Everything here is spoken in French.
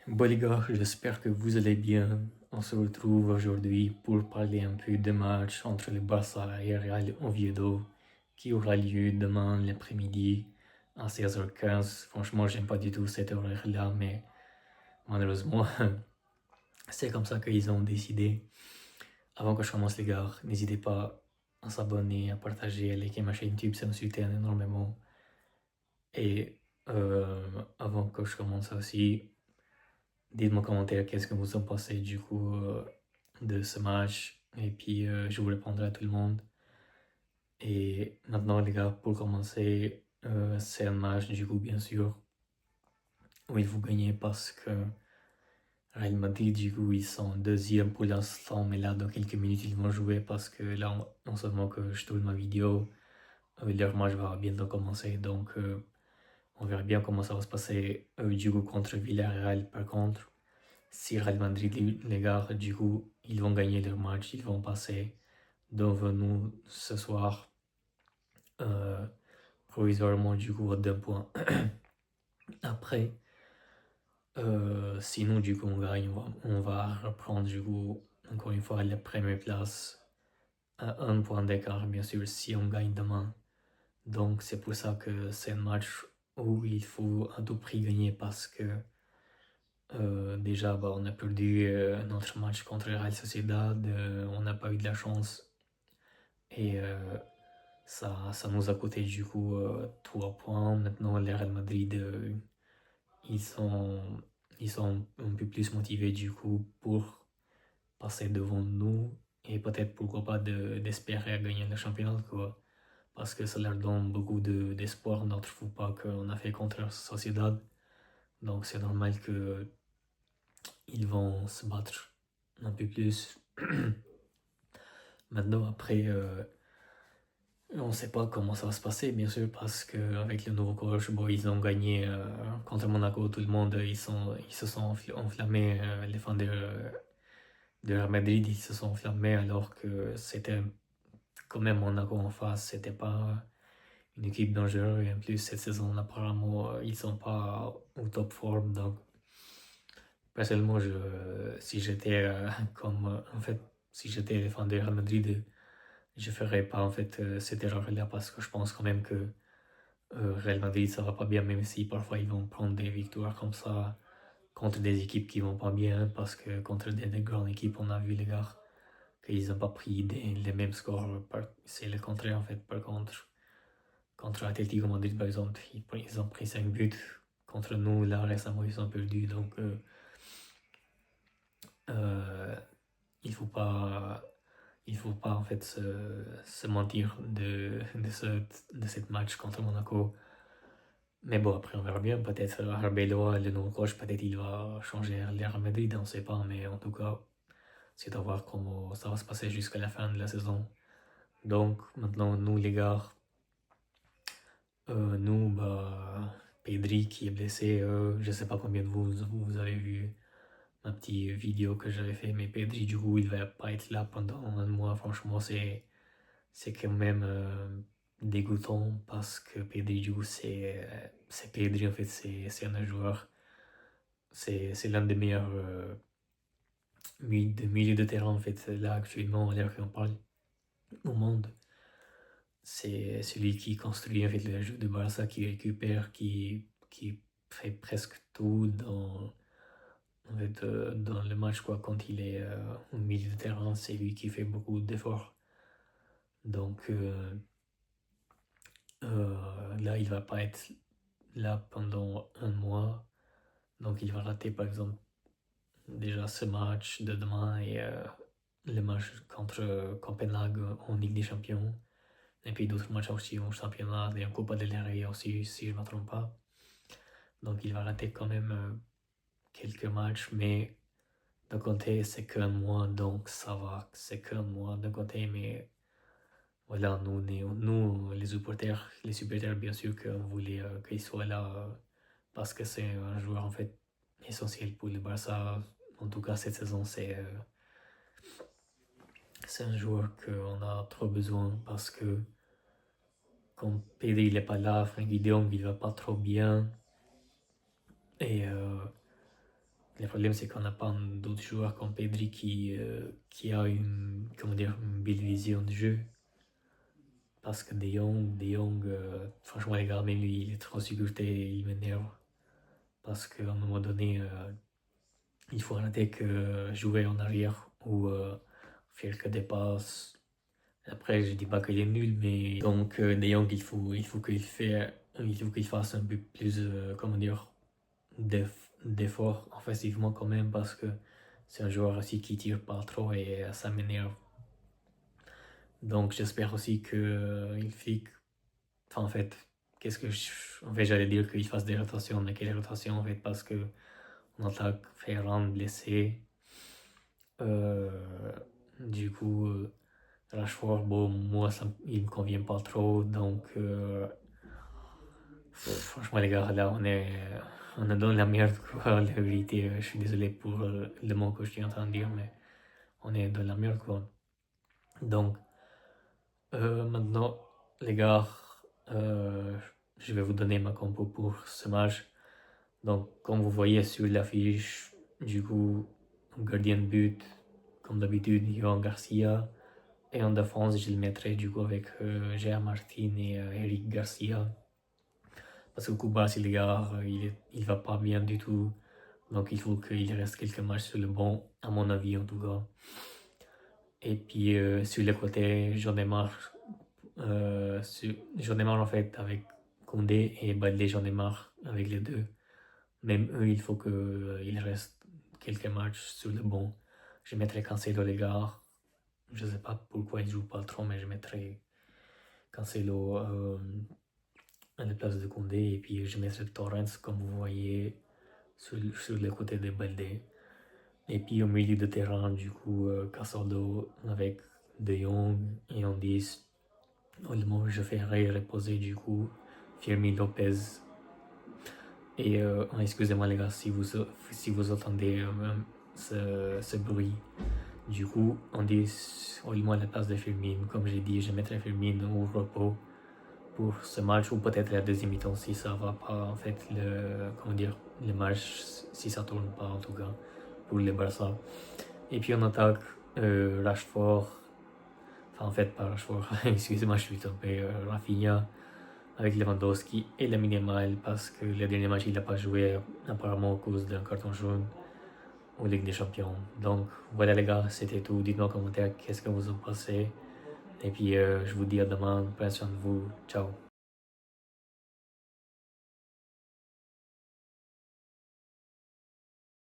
Bon les gars, j'espère que vous allez bien. On se retrouve aujourd'hui pour parler un peu de match entre le Barça et Real Oviedo qui aura lieu demain l'après-midi à 16h15. Franchement, j'aime pas du tout cette horaire-là, mais malheureusement, c'est comme ça qu'ils ont décidé. Avant que je commence les gars, n'hésitez pas à s'abonner, à partager, à liker ma chaîne YouTube, ça me soutient énormément. Et avant que je commence aussi, dites-moi en commentaire qu'est-ce que vous en pensez du coup de ce match. Et puis je vous répondrai à tout le monde. Et maintenant les gars, pour commencer, c'est un match du coup bien sûr où il faut gagner parce que Real Madrid du coup ils sont deuxième pour l'instant. Mais là dans quelques minutes ils vont jouer parce que là en ce moment que je tourne ma vidéo, leur match va bientôt commencer. Donc on verra bien comment ça va se passer du coup contre Villarreal par contre. Si Real Madrid, les gars, du coup, ils vont gagner leur match, ils vont passer devant nous ce soir, euh, provisoirement, du coup, à 2 points. Après, sinon, du coup, on gagne, on va reprendre, du coup, encore une fois, la première place à 1 point d'écart, bien sûr, si on gagne demain. Donc, c'est pour ça que c'est un match où il faut à tout prix gagner parce que déjà, bah, on a perdu notre match contre Real Sociedad, on n'a pas eu de la chance et ça nous a coûté du coup 3 points. Maintenant, le Real Madrid, ils sont, ils sont un peu plus motivés du coup pour passer devant nous et peut-être pourquoi pas d'espérer gagner le championnat quoi. Parce que ça leur donne beaucoup d'espoir notre football qu'on a fait contre Sociedad. Donc c'est normal que ils vont se battre un peu plus. Maintenant, après, on ne sait pas comment ça va se passer, bien sûr, parce qu'avec le nouveau coach, bon, ils ont gagné contre Monaco, tout le monde, ils se sont enflammés, les fans de Real Madrid, ils se sont enflammés alors que c'était quand même Monaco en face, c'était pas une équipe dangereuse, et en plus, cette saison, apparemment, ils sont pas au top forme, donc personnellement, si j'étais comme, en fait, si j'étais les fans de Real Madrid, je ferais pas en fait cette erreur-là parce que je pense quand même que Real Madrid ça va pas bien, même si parfois ils vont prendre des victoires comme ça contre des équipes qui vont pas bien, parce que contre des grandes équipes, on a vu les gars qu'ils n'ont pas pris les mêmes scores. C'est le contraire en fait. Par contre Atletico Madrid par exemple, ils ont pris 5 buts. Contre nous, là récemment, ils ont perdu. Donc euh, il faut pas il faut pas en fait se mentir de cette match contre Monaco. Mais bon, après on verra bien, peut-être Arbeloa, le nouveau coach, peut-être il va changer l'air Madrid, on ne sait pas, mais en tout cas, c'est à voir comment ça va se passer jusqu'à la fin de la saison. Donc maintenant, nous les gars, nous, bah, Pedri qui est blessé, je sais pas combien de vous avez vu ma petite vidéo que j'avais fait, mais Pedri du coup il va pas être là pendant un mois, franchement c'est quand même dégoûtant parce que Pedri, du coup, c'est Pedri, en fait, c'est un joueur, c'est l'un des meilleurs milieux de terrain, en fait, là, actuellement, à l'heure qu'on parle, au monde. C'est celui qui construit, en fait, le jeu de Barça, qui récupère, qui fait presque tout en fait, dans le match, quoi, quand il est au milieu de terrain, c'est lui qui fait beaucoup d'efforts. Donc, là, il va pas être là pendant un mois. Donc il va rater par exemple déjà ce match de demain et le match contre Copenhague en Ligue des Champions. Et puis d'autres matchs aussi en championnat et en Copa del Rey aussi, si je ne me trompe pas. Donc il va rater quand même quelques matchs, mais d'un côté c'est qu'un mois, donc ça va, c'est qu'un mois d'un côté, mais voilà, nous les supporters, bien sûr qu'on voulait qu'il soit là parce que c'est un joueur en fait essentiel pour le Barça. En tout cas, cette saison, c'est un joueur qu'on a trop besoin parce que quand Pedri n'est pas là, Frenkie de Jong il va pas trop bien et Le problème, c'est qu'on n'a pas d'autres joueurs comme Pedri qui a une belle vision de jeu. Parce que De Jong, franchement, les gars, même lui, il est trop sécurité, il m'énerve. Parce qu'à un moment donné, il faut arrêter que jouer en arrière ou faire que des passes. Après, je dis pas qu'il est nul, mais donc De Jong, il faut qu'il fasse un peu plus, d'efforts offensivement quand même, parce que c'est un joueur aussi qui tire pas trop et ça m'énerve. Donc j'espère aussi que il fait, enfin en fait, en fait j'allais dire qu'il fasse des rotations, mais quelle rotation en fait, parce que on attaque Ferran blessé. Euh, du coup, Rashford, bon, moi, il me convient pas trop. Donc, franchement, les gars, là, on est dans la merde, quoi. La vérité, je suis désolé pour le mot que je suis en train de dire, mais on est dans la merde, quoi. Donc, maintenant, les gars, euh, je vais vous donner ma compo pour ce match. Donc, comme vous voyez sur l'affiche, du coup, gardien de but, comme d'habitude, Johan Garcia. Et en défense, je le mettrai du coup avec Gérard Martin et Eric Garcia. Parce que Kuba, c'est le gars, il va pas bien du tout. Donc il faut qu'il reste quelques matchs sur le banc, à mon avis en tout cas. Et puis sur le côté, j'en ai marre. J'en ai marre en fait avec Condé et Baldé, j'en ai marre avec les deux. Même eux, il faut qu'il reste quelques matchs sur le banc. Je mettrai Cancelo les gars. Je sais pas pourquoi il joue pas trop, mais je mettrai Cancelo à la place de Koundé, et puis je mettrai Torrens comme vous voyez sur le côté de Baldé. Et puis au milieu de terrain, du coup, Casado avec De Jong et en 10. Heureusement, je ferai reposer du coup Firmi Lopez. Et excusez-moi les gars si vous entendez ce bruit. Du coup, on dit au à la place de Firmin. Comme j'ai dit, je mettrai Firmin au repos pour ce match, ou peut-être la deuxième mi-temps si ça va pas, en fait, le match, si ça tourne pas en tout cas, pour le Barça. Et puis on attaque Rashford, enfin en fait pas Rashford, excusez-moi, je suis trompé, Rafinha avec Lewandowski et le minimal parce que le dernier match il n'a pas joué apparemment à cause d'un carton jaune en Ligue des Champions. Donc voilà les gars, c'était tout. Dites-moi en commentaire qu'est-ce que vous en pensez. Et puis je vous dis à demain, prenez soin de vous, ciao.